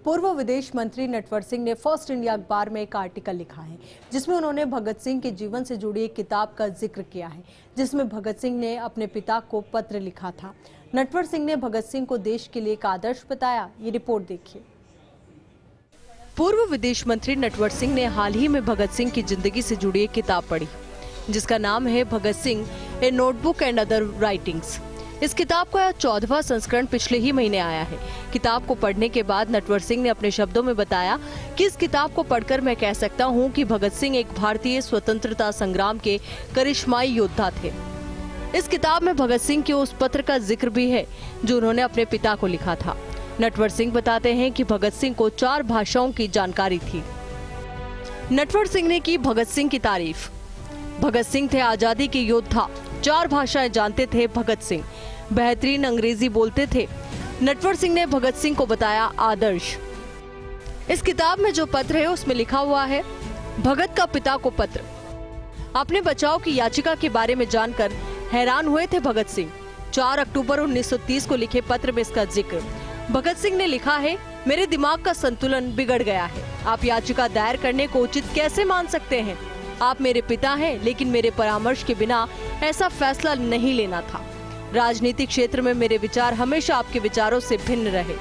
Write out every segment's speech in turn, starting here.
पूर्व विदेश मंत्री नटवर सिंह ने फर्स्ट इंडिया अखबार में एक आर्टिकल लिखा है जिसमें उन्होंने भगत सिंह के जीवन से जुड़ी एक किताब का जिक्र किया है, जिसमें भगत सिंह ने अपने पिता को पत्र लिखा था। नटवर सिंह ने भगत सिंह को देश के लिए एक आदर्श बताया। ये रिपोर्ट देखिए। पूर्व विदेश मंत्री नटवर सिंह ने हाल ही में भगत सिंह की जिंदगी से जुड़ी एक किताब पढ़ी जिसका नाम है भगत सिंह ए नोटबुक एंड अदर राइटिंग्स। इस किताब का 14वां संस्करण पिछले ही महीने आया है। किताब को पढ़ने के बाद नटवर सिंह ने अपने शब्दों में बताया कि इस किताब को पढ़कर मैं कह सकता हूं कि भगत सिंह एक भारतीय स्वतंत्रता संग्राम के करिश्माई योद्धा थे। इस किताब में भगत सिंह के उस पत्र का जिक्र भी है जो उन्होंने अपने पिता को लिखा था। नटवर सिंह बताते हैं कि भगत सिंह को 4 भाषाओं की जानकारी थी। नटवर सिंह ने की भगत सिंह की तारीफ। भगत सिंह थे आजादी के योद्धा, 4 भाषाएं जानते थे भगत सिंह, बेहतरीन अंग्रेजी बोलते थे। नटवर सिंह ने भगत सिंह को बताया आदर्श। इस किताब में जो पत्र है उसमें लिखा हुआ है, भगत का पिता को पत्र। अपने बचाव की याचिका के बारे में जानकर हैरान हुए थे भगत सिंह। 4 अक्टूबर 1930 को लिखे पत्र में इसका जिक्र। भगत सिंह ने लिखा है, मेरे दिमाग का संतुलन बिगड़ गया है। आप याचिका दायर करने को उचित कैसे मान सकते हैं? आप मेरे पिता हैं, लेकिन मेरे परामर्श के बिना ऐसा फैसला नहीं लेना था। राजनीतिक क्षेत्र में मेरे विचार हमेशा आपके विचारों से भिन्न रहे।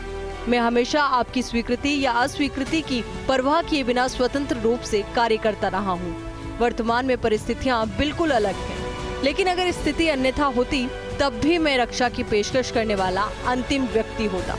मैं हमेशा आपकी स्वीकृति या अस्वीकृति की परवाह किए बिना स्वतंत्र रूप से कार्य करता रहा हूँ। वर्तमान में परिस्थितियाँ बिल्कुल अलग हैं, लेकिन अगर स्थिति अन्यथा होती तब भी मैं रक्षा की पेशकश करने वाला अंतिम व्यक्ति होता।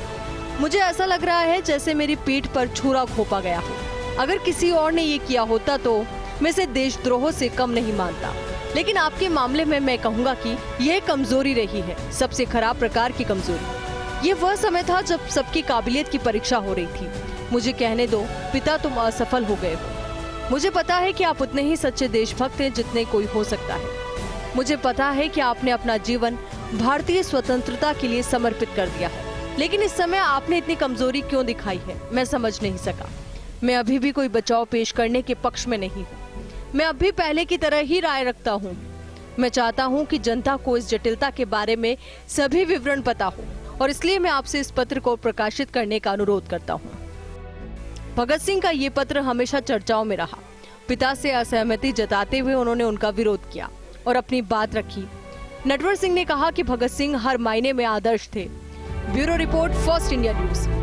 मुझे ऐसा लग रहा है जैसे मेरी पीठ पर छुरा घोंपा गया हो। अगर किसी और ने ये किया होता तो मैं इसे देशद्रोह से कम नहीं मानता, लेकिन आपके मामले में मैं कहूँगा कि यह कमजोरी रही है, सबसे खराब प्रकार की कमजोरी। ये वह समय था जब सबकी काबिलियत की परीक्षा हो रही थी। मुझे कहने दो, पिता तुम असफल हो गए हो। मुझे पता है कि आप उतने ही सच्चे देशभक्त हैं जितने कोई हो सकता है। मुझे पता है कि आपने अपना जीवन भारतीय स्वतंत्रता के लिए समर्पित कर दिया है, लेकिन इस समय आपने इतनी कमजोरी क्यों दिखाई है, मैं समझ नहीं सका। मैं अभी भी कोई बचाव पेश करने के पक्ष में नहीं हूँ। मैं अब भी पहले की तरह ही राय रखता हूँ। मैं चाहता हूँ कि जनता को इस जटिलता के बारे में सभी विवरण पता हो, और इसलिए मैं आपसे इस पत्र को प्रकाशित करने का अनुरोध करता हूँ। भगत सिंह का ये पत्र हमेशा चर्चाओं में रहा। पिता से असहमति जताते हुए उन्होंने उनका विरोध किया और अपनी बात रखी। नटवर सिंह ने कहा कि भगत सिंह हर मायने में आदर्श थे। Bureau report, first India news.